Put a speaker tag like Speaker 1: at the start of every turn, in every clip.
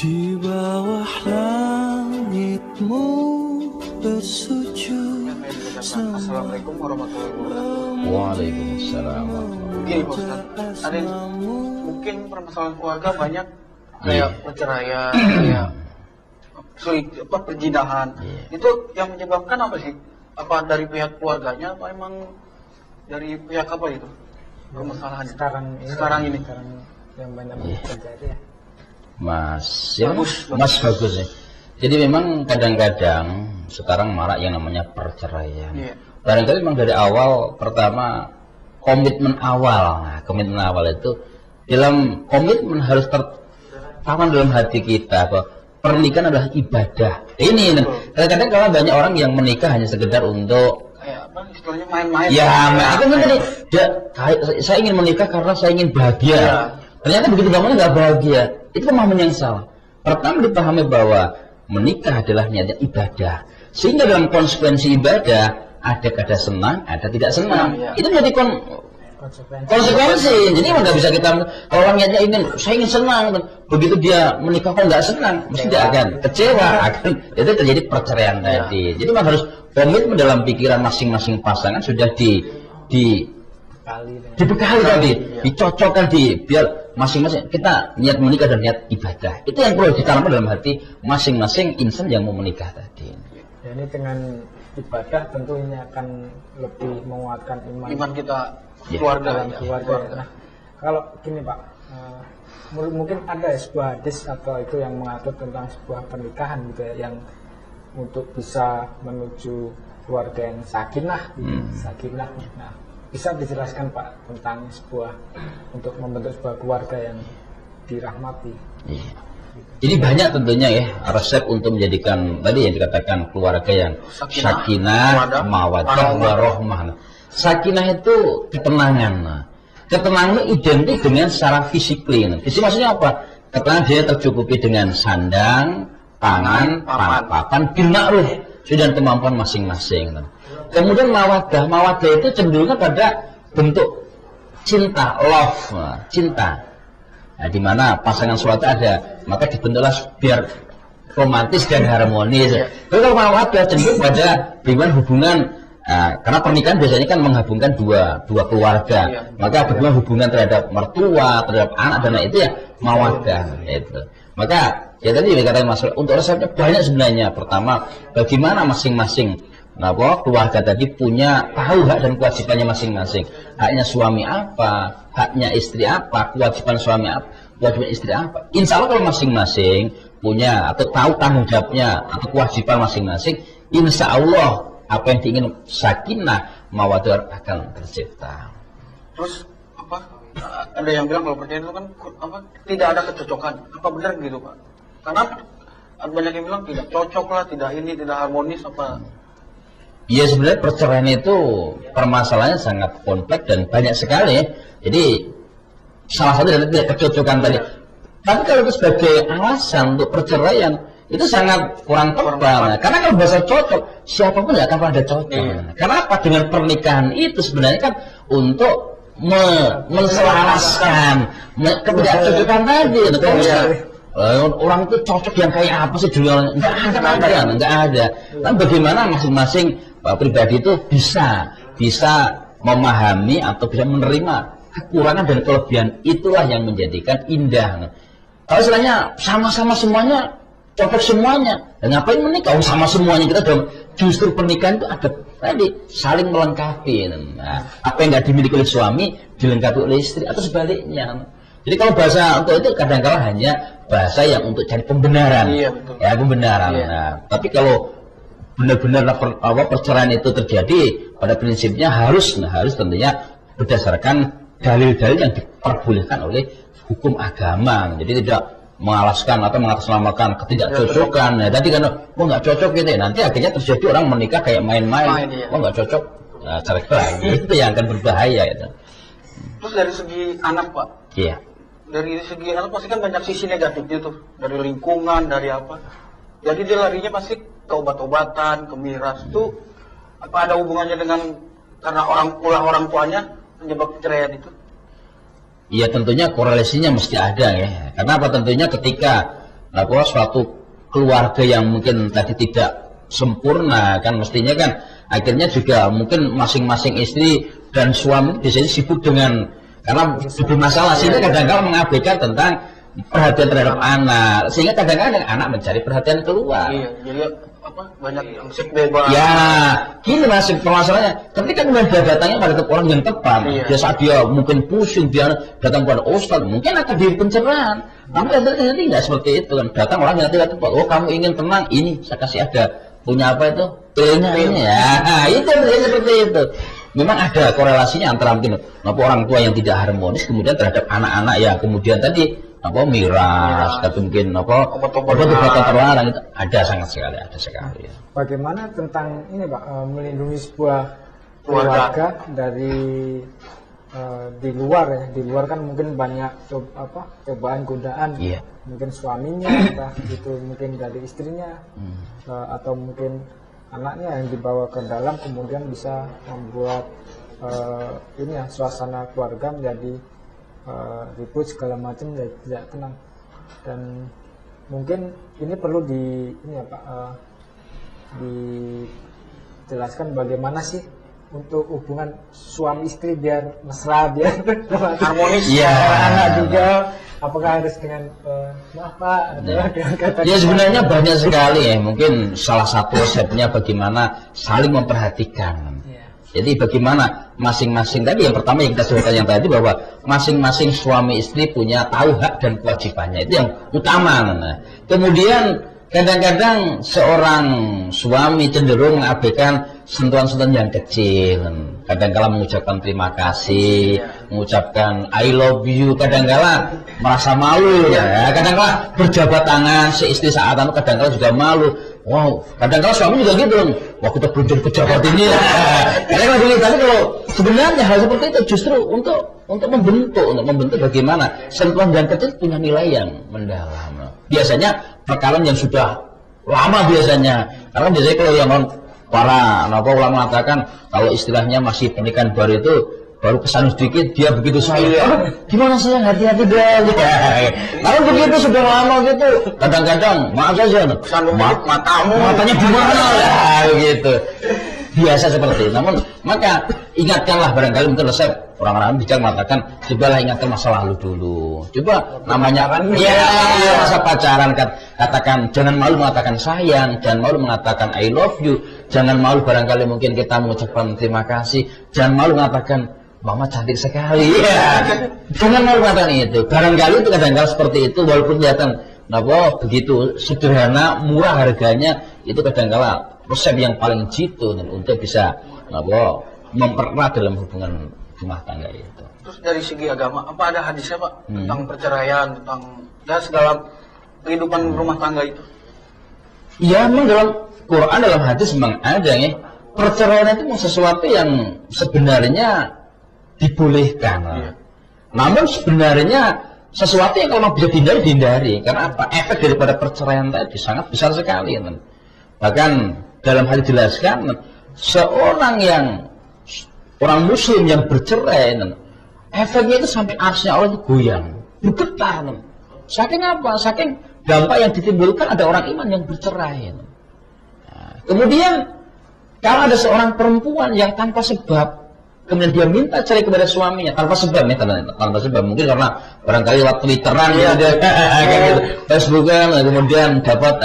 Speaker 1: Di bawah langitmu bersujud.
Speaker 2: Assalamualaikum warahmatullahi wabarakatuh.
Speaker 3: Waalaikumsalam.
Speaker 2: Gini Pak Ustadz, ada mungkin permasalahan keluarga banyak kayak perceraian, kayak sulit perjinahan. Itu yang menyebabkan apa sih? Apa dari pihak keluarganya atau emang dari pihak apa itu? Permasalahan sekarang ini
Speaker 4: yang banyak terjadi ya.
Speaker 3: Mas bagus ya. Jadi memang kadang-kadang sekarang marak yang namanya perceraian. Barangkali memang dari awal pertama komitmen awal. Nah, komitmen awal itu dalam komitmen harus tertanam dalam hati kita bahwa pernikahan adalah ibadah. Ini kadang-kadang kalau banyak orang yang menikah hanya sekedar untuk
Speaker 2: istilahnya main-main.
Speaker 3: Ya, itu tadi. Saya ingin menikah karena saya ingin bahagia. Ternyata begitu bangunnya nggak bahagia. Itu pemahaman yang salah. Pertama dipahami bahwa menikah adalah niatnya ibadah. Sehingga dalam konsekuensi ibadah ada kada senang, ada tidak senang. Itu menjadi konsekuensi. Jadi nggak bisa kita orang niatnya saya ingin senang. Begitu dia menikah kok nggak senang, mesti dia akan kecewa. Itu terjadi perceraian tadi. Jadi memang harus komitmen dalam pikiran masing-masing pasangan sudah dibekali tadi, dicocokkan biar masing-masing kita niat menikah dan niat ibadah. Itu yang perlu ditanam dalam hati masing-masing insan yang mau menikah tadi.
Speaker 4: Ya, ini dengan ibadah tentu ini akan lebih menguatkan iman
Speaker 2: kita keluarga.
Speaker 4: Nah, kalau gini Pak, mungkin ada sebuah hadis atau itu yang mengatur tentang sebuah pernikahan gitu ya, yang untuk bisa menuju keluarga yang sakinah, sakinah. Nah, bisa dijelaskan Pak tentang untuk membentuk sebuah keluarga yang dirahmati?
Speaker 3: Jadi banyak tentunya ya resep untuk menjadikan tadi yang dikatakan keluarga yang sakinah, mawaddah, warahmah. Sakinah itu ketenangan. Ketenangan identik dengan secara fisikly. Fisik maksudnya apa? Ketenangan dia tercukupi dengan sandang, pangan, papan, bil ma'ruf, sudah kemampuan masing-masing. Kemudian mawaddah itu cenderung pada bentuk cinta, love, cinta. Nah, di mana pasangan suatu ada, maka dibentuklah biar romantis dan harmonis. Tapi kalau mawaddah cenderung pada hubungan, karena pernikahan biasanya kan menghubungkan dua keluarga, maka hubungan terhadap mertua, terhadap anak dan lain itu ya mawaddah. Itu. Maka ya tadi dikatakan masalah untuk resepnya banyak sebenarnya. Pertama, bagaimana masing-masing keluarga tadi punya tahu hak dan kewajibannya masing-masing. Haknya suami apa, haknya istri apa, kewajiban suami apa, kewajiban istri apa. Insya Allah kalau masing-masing punya atau tahu tanggung jawabnya atau kewajiban masing-masing, insya Allah apa yang diingin sakinah mawaddah akan tercipta.
Speaker 2: Terus ada yang bilang kalau perceraian itu kan tidak ada kecocokan. Apa benar gitu Pak? Karena banyak yang bilang tidak cocok lah, tidak harmonis apa.
Speaker 3: Ya sebenarnya perceraian itu permasalahannya sangat kompleks dan banyak sekali ya. Jadi salah satu dari tidak kecocokan tadi. Tapi kalau itu sebagai alasan untuk perceraian itu sangat kurang tepat. Karena kalau bahasa cocok, siapapun tidak akan pernah ada cocok. Karena apa? Dengan pernikahan itu sebenarnya kan untuk menselaraskan ketidakcocokan tadi. Orang itu cocok yang kayak apa sih dulu? Nggak ada. Tapi bagaimana masing-masing pribadi itu bisa memahami atau bisa menerima kekurangan dan kelebihan, itulah yang menjadikan indah. Kalau istilahnya sama-sama semuanya cocok semuanya, dan ngapain menikah? Sama semuanya kita dong. Justru pernikahan itu ada tadi saling melengkapi. Nah, apa yang nggak dimiliki oleh suami dilengkapi oleh istri atau sebaliknya. Jadi kalau bahasa untuk itu kadang-kala hanya bahasa yang untuk cari pembenaran, pembenaran. Nah, tapi kalau benar-benar perceraian itu terjadi, pada prinsipnya harus tentunya berdasarkan dalil-dalil yang diperbolehkan oleh hukum agama. Jadi tidak mengalaskan atau mengatasnamakan ketidakcocokan. Nah, tadi kan nggak cocok gitu ya, nanti akhirnya terjadi orang menikah kayak main-main. Nggak cocok, cara lagi itu yang akan berbahaya itu.
Speaker 2: Terus dari segi anak Pak?
Speaker 3: Iya.
Speaker 2: Dari segi anak pasti kan banyak sisi negatifnya tuh, dari lingkungan, dari apa. Jadi dia larinya pasti ke obat-obatan, ke miras tuh. Apa ada hubungannya dengan karena orang tuanya penyebab perceraian itu?
Speaker 3: Ya tentunya korelasinya mesti ada ya. Karena apa? Tentunya ketika bahwa suatu keluarga yang mungkin tadi tidak sempurna kan, mestinya kan akhirnya juga mungkin masing-masing istri dan suami biasanya sibuk dengan karena bermasalah, sehingga kadang-kadang mengabaikan tentang perhatian terhadap anak, sehingga kadang-kadang anak mencari perhatian keluar.
Speaker 2: Iya, jadi apa banyak yang seks bebas.
Speaker 3: Ya, gini masih permasalahannya. Ketika kemudian dia datangnya pada orang yang tepat, dia saat dia mungkin pusing, dia datang pada ustadz, mungkin akan di pencerahan. Tapi nanti nggak seperti itu kan. Datang orang yang tidak tepat. Oh, kamu ingin tenang, ini saya kasih ada punya apa itu? Pilnya ini ya. Nah, itu seperti itu. Memang ada korelasinya antara mungkin orang tua yang tidak harmonis kemudian terhadap anak-anak yang kemudian tadi miras, atau mungkin obat-obatan terlarang, itu ada sangat sekali, ada sekali. Ya.
Speaker 4: Bagaimana tentang ini Pak, melindungi sebuah keluarga dari di luar ya, di luar kan mungkin banyak cobaan godaan, mungkin suaminya, entah itu mungkin dari istrinya, atau mungkin anaknya yang dibawa ke dalam kemudian bisa membuat ini ya suasana keluarga menjadi ribut segala macam, tidak tenang. Dan mungkin ini perlu dijelaskan bagaimana sih untuk hubungan suami istri biar mesra, biar harmonis. Anak juga apakah harus dengan maaf Pak dengan kata
Speaker 3: ya sebenarnya banyak sekali ya, mungkin salah satu resepnya bagaimana saling memperhatikan. Jadi bagaimana masing-masing tadi, yang pertama yang kita sebutkan yang tadi, bahwa masing-masing suami istri punya tahu hak dan kewajibannya, itu yang utama. Kemudian kadang-kadang seorang suami cenderung mengabaikan sentuhan-sentuhan yang kecil. Kadang-kala mengucapkan terima kasih, mengucapkan I love you, kadang-kala merasa malu ya. Kadang-kala berjabat tangan si istri saat itu kadang-kala juga malu. Wow, kadang-kadang suami juga gitu. Wah, kita belum jadi pejabat ini ya. Tapi kalau sebenarnya hal seperti itu justru untuk membentuk bagaimana sentuhan yang kecil punya nilai yang mendalam. Biasanya perkara yang sudah lama biasanya. Karena biasanya kalau yang para ulama mengatakan kalau istilahnya masih pernikahan baru itu baru pesan sedikit dia begitu sayang, gimana sayang, hati-hati deh. Kalau begitu sudah lama gitu, kadang-kadang maaf saja, matanya gimana lah gitu. Biasa seperti itu. Namun maka ingatkanlah, barangkali mungkin resep orang-orang bijak mengatakan cobalah ingatkan masa lalu dulu. Coba namanya kan masa pacaran, katakan jangan malu mengatakan sayang, jangan malu mengatakan I love you, jangan malu barangkali mungkin kita mengucapkan terima kasih, jangan malu mengatakan Mama cantik sekali. Ya. Jangan malu mengatakan itu. Barangkali itu kadang-kadang seperti itu, walaupun kelihatan begitu sederhana, murah harganya, itu kadang-kadang resep yang paling jitu untuk bisa mempererat dalam hubungan rumah tangga itu.
Speaker 2: Terus dari segi agama, apa ada hadisnya Pak tentang perceraian, tentang segala kehidupan rumah tangga itu?
Speaker 3: Ya, memang dalam Quran, dalam hadis memang ada ya. Perceraian itu sesuatu yang sebenarnya dibolehkan. Namun sebenarnya sesuatu yang kalau bisa dihindari. Karena apa? Efek daripada perceraian tadi sangat besar sekali. Bahkan dalam hal dijelaskan, orang muslim yang bercerai, efeknya itu sampai arsy Allah itu goyang, bergetar. Saking apa? Saking dampak yang ditimbulkan ada orang iman yang bercerai. Kemudian kalau ada seorang perempuan yang tanpa sebab kemudian dia minta cerai kepada suaminya tanpa sebab, tanpa sebab, mungkin karena barangkali lewat Twitteran gitu, Facebookan, kemudian dapat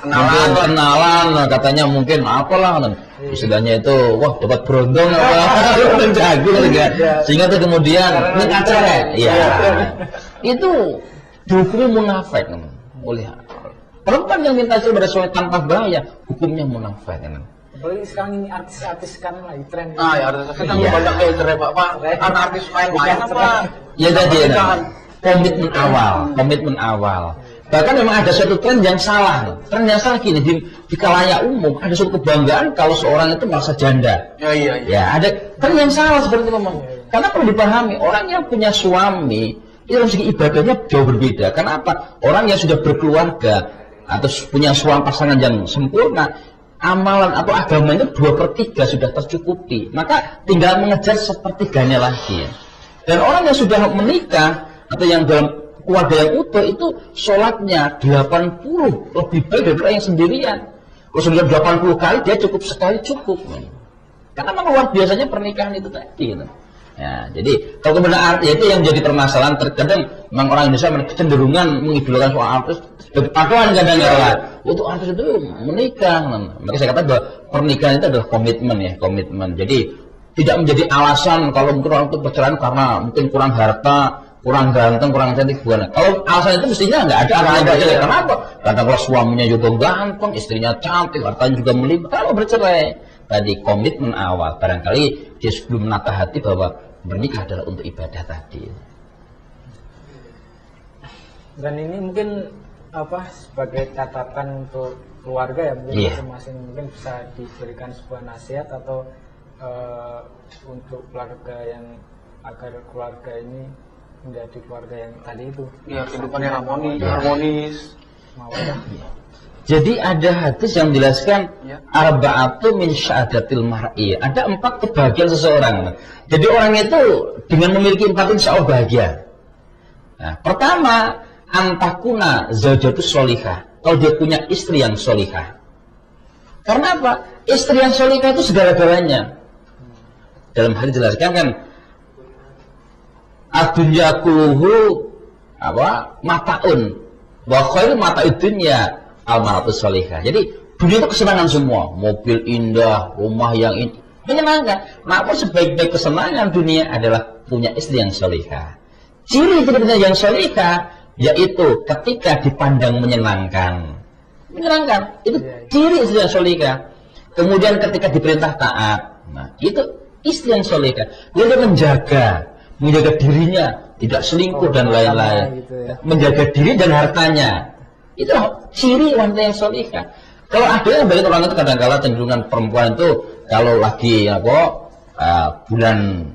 Speaker 3: kenalan, katanya mungkin apalah, istilahnya itu, wah dapat berondong apa, jagung sehingga itu kemudian minta cerai, itu dihukumi munafik oleh perempuan yang minta cerai kepada suami tanpa bahaya, hukumnya munafik.
Speaker 4: Apalagi sekarang ini artis-artis sekarang lagi tren.
Speaker 2: Ya artis kan banyak kayak cerai Pak. Artis main-main apa?
Speaker 3: Ya tadi komitmen awal. Bahkan memang ada suatu tren yang salah. Tren yang salah gini, di kalayak umum ada suatu kebanggaan kalau seorang itu merasa janda. Ya ada tren yang salah seperti itu memang. Karena perlu dipahami, orang yang punya suami itu dari segi ibadahnya jauh berbeda. Kenapa? Orang yang sudah berkeluarga atau punya suami pasangan yang sempurna, amalan atau agamanya 2/3 sudah tercukupi, maka tinggal mengejar 1/3 lagi. Dan orang yang sudah menikah atau yang dalam keluarga yang utuh itu sholatnya 80 lebih baik daripada yang sendirian. Kalau sendirian 80 kali dia cukup sekali cukup. Karena memang luar biasanya pernikahan itu tadi gitu. Ya, jadi kalau kebenaran ya itu yang jadi permasalahan. Terkadang memang orang Indonesia kecenderungan mengidolakan soal artis sebagai pakuan kadang-kadang. Untuk artis itu menikah. Maka saya katakan bahwa pernikahan itu adalah komitmen ya, komitmen. Jadi tidak menjadi alasan kalau mungkin orang itu bercerai karena mungkin kurang harta, kurang ganteng, kurang cantik, bukan. Kalau alasan itu mestinya nggak ada alasan bercerai. Kenapa? Karena kalau suaminya juga ganteng, istrinya cantik, hartanya juga melimpah, kalau bercerai. Tadi komitmen awal, barangkali dia sebelum menata hati bahwa bernikah adalah untuk ibadah tadi.
Speaker 4: Dan ini mungkin apa sebagai catatan untuk keluarga ya, mungkin masing-masing mungkin bisa diberikan sebuah nasihat atau untuk keluarga yang agar keluarga ini menjadi keluarga yang tadi itu.
Speaker 2: Iya, kehidupan yang harmonis.
Speaker 3: Jadi ada hadis yang menjelaskan arba'atu min syahadatil mar'i. Ada 4 kebahagiaan seseorang. Jadi orang itu dengan memiliki 4 insya Allah bahagia. Nah, pertama, antakuna zaujatus sholihah. Kalau dia punya istri yang sholihah. Karena apa? Istri yang sholihah itu segala-galanya. Dalam hal dijelaskan kan, ad-dunya kulluhu mataun. Wa khairu mata'id dunya al-mar'atus sholihah. Jadi dunia itu kesenangan semua, mobil indah, rumah yang menyenangkan. Namun sebaik-baik kesenangan dunia adalah punya istri yang sholihah. Ciri yang sholihah yaitu ketika dipandang menyenangkan. Itu ciri istri yang sholihah. Kemudian ketika diperintah taat. Nah, itu istri yang sholihah. Dia menjaga dirinya, tidak selingkuh dan lain-lain.
Speaker 4: Gitu ya.
Speaker 3: Menjaga diri dan hartanya. Itu ciri wanita yang sholihah. Kalau ada yang banyak orang itu kadang-kala cenderungan perempuan itu kalau lagi bulan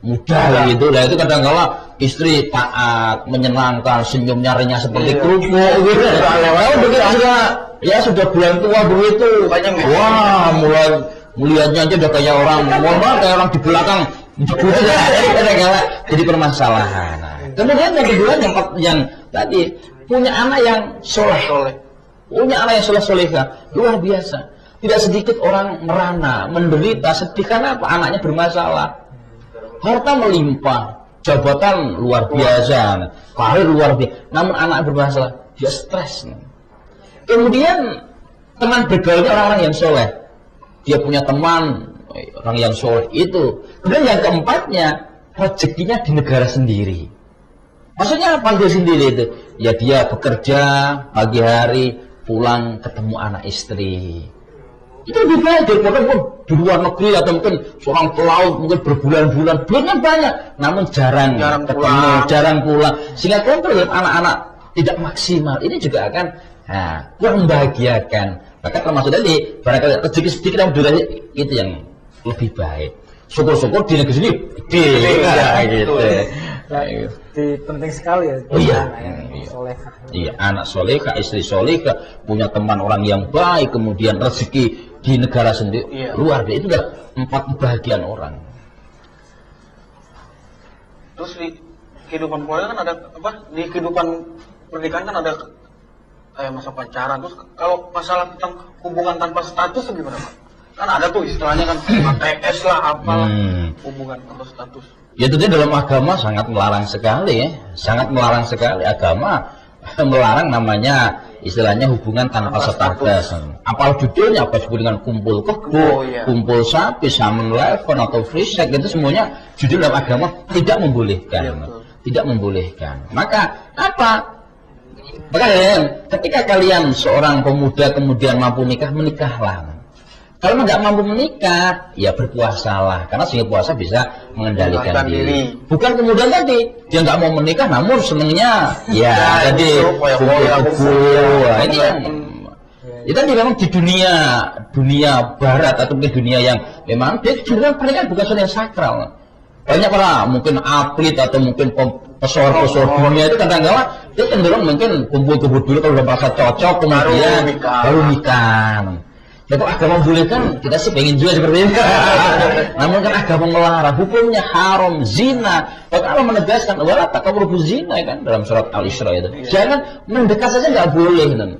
Speaker 3: muda gitu lah itu kadang-kala istri taat, menyenangkan, senyumnya renyah seperti kerupuk gitu. Kalau begitu sudah bulan tua begitu, wah mulianya aja udah kayak orang, kayak orang di belakang kadang-kala jadi permasalahan. Nah, kemudian yang kedua yang tadi punya anak yang soleh. Punya anak yang soleh-solehah, luar biasa. Tidak sedikit orang merana, menderita, sedih karena apa? Anaknya bermasalah. Harta melimpah, jabatan luar biasa, karir luar biasa. Namun anak bermasalah, dia stres. Kemudian teman bergaulnya orang-orang yang soleh. Dia punya teman orang yang soleh itu. Kemudian yang keempatnya, rezekinya di negara sendiri. Maksudnya apa dia sendiri itu? Ya dia bekerja pagi hari, pulang ketemu anak istri. Itu lebih baik daripada di luar negeri atau mungkin seorang pelaut mungkin berbulan-bulan, duitnya banyak, namun jarang ketemu, jarang pulang. Sehingga kontrol anak-anak tidak maksimal. Ini juga akan kurang membahagiakan. Maka termasuk tadi barangkali rezeki sedikit yang durasi itu yang lebih baik. Syukur-syukur di negeri sini gitu.
Speaker 4: Penting sekali ya.
Speaker 3: Anak solehah, istri solehah, punya teman orang yang baik, kemudian rezeki di negara sendiri luar biasa. Itu udah 4 kebahagiaan orang.
Speaker 2: Terus di kehidupan keluarga kan ada di kehidupan pernikahan kan ada masa pacaran. Terus kalau masalah tentang hubungan tanpa status itu gimana, Pak? Kan ada tuh istilahnya kan ATS lah apalah hubungan tanpa status.
Speaker 3: Ya tentunya dalam agama sangat melarang sekali ya. Sangat melarang sekali agama melarang namanya istilahnya hubungan tanpa status. Apal judulnya apa disebut dengan kumpul kebo, kumpul sapi, salmon eleven atau free sex, itu semuanya judul dalam agama tidak membolehkan. Tidak membolehkan. Maka apa? Makanya ketika kalian seorang pemuda kemudian mampu nikah, menikahlah. Kalau nggak mampu menikah, ya berpuasalah. Karena sehingga puasa bisa mengendalikan diri. Bukan kemudian tadi dia nggak mau menikah, namun senengnya tadi kumpul-kumpul. Ini yang itu tadi memang di dunia barat atau mungkin dunia yang memang dia juga pernikahan bukan sesuatu yang sakral. Banyak para mungkin atlet atau mungkin pesohor-pesohor dunia itu kadang-kadang dia cenderung mungkin kumpul-kumpul dulu kalau udah merasa cocok kemudian baru nikah. Ya kalau agama bolehkan, kita sih pengen juga seperti itu. Namun kan agama melarang, hukumnya haram, zina. Allah menegaskan, wala taqrabu zina kan dalam surat Al-Isra itu. Jangan mendekat saja nggak boleh kan.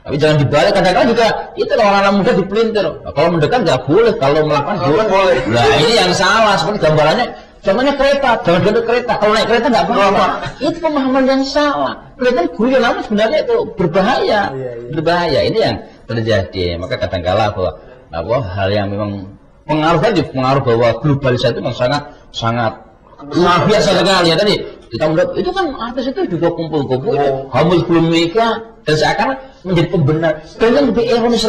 Speaker 3: Tapi jangan dibalik, kadang-kadang juga itu orang-orang muda dipelintir. Nah, kalau mendekat nggak boleh, kalau melakukan boleh. Nah ini yang salah, seperti gambarannya. Contohnya kereta, jangan gendut kereta. Kalau naik kereta nggak apa-apa. Itu pemahaman yang salah. Kelihatan guyon, namun sebenarnya itu berbahaya. Berbahaya. Ini yang terjadi. Maka kadang-kala bahwa hal yang memang pengaruh bahwa globalisasi itu memang sangat luar biasa sekali ya tadi. Kita melihat itu kan artis itu juga kumpul-kumpul, hamil belum nikah, dan seakan menjadi pembenar. Dan yang lebih ironis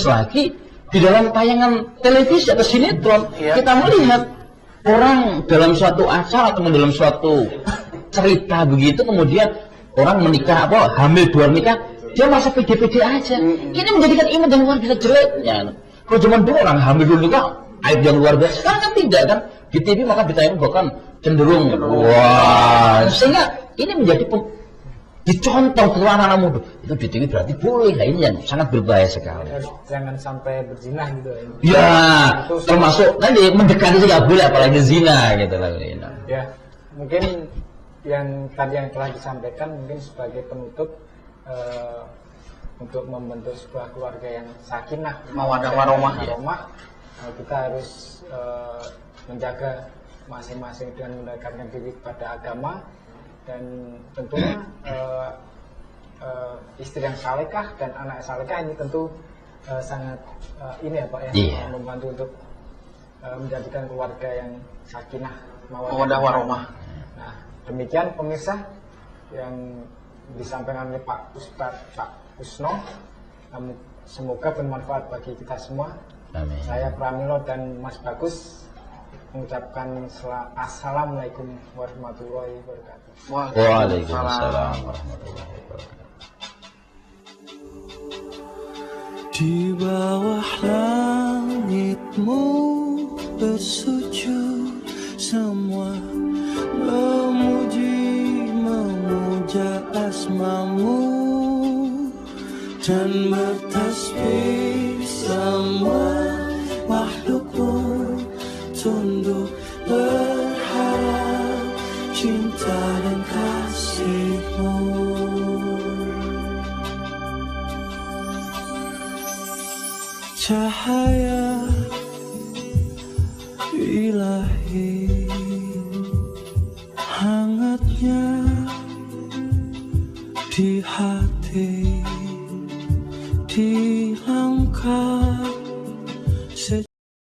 Speaker 3: lagi, di dalam tayangan televisi atau sinetron kita melihat orang dalam suatu acara atau dalam suatu cerita begitu, kemudian orang menikah hamil dua nikah, dia masa pede-pede aja. Ini menjadikan image yang luar biasa jeleknya. Kalau zaman dulu orang hamil dulu nikah aib yang luar biasa, sekarang kan tidak kan. Di TV maka ditayang bahkan cenderung wah, sehingga ini menjadi dicontoh ke anak-anak muda. Itu di TV berarti boleh. Nah ini yang sangat berbahaya sekali.
Speaker 4: Jangan sampai berzina gitu
Speaker 3: ya. Termasuk nanti mendekati juga boleh, apalagi zina gitu lah.
Speaker 4: Ya mungkin yang tadi yang telah disampaikan mungkin sebagai penutup untuk membentuk sebuah keluarga yang sakinah
Speaker 2: mawaddah warahmah,
Speaker 4: kita harus menjaga masing-masing dengan mendekatkan diri kepada agama, dan tentunya istri yang salehah dan anak salehah ini tentu sangat ini ya Pak ya, membantu untuk menjadikan keluarga yang sakinah mawaddah warahmah. Nah demikian pemirsa yang disampaikan oleh Pak Ustadz Pak Kusno, semoga bermanfaat bagi kita semua.
Speaker 3: Amin.
Speaker 4: Saya Pramilo dan Mas Bagus mengucapkan assalamualaikum warahmatullahi wabarakatuh.
Speaker 3: Waalaikumsalam warahmatullahi wabarakatuh.
Speaker 1: Di bawah langitmu bersujud, semua memuja asmamu dan bertasbih, semua makhluk pun tunduk berharap cinta dan kasihmu. Cahaya ilahi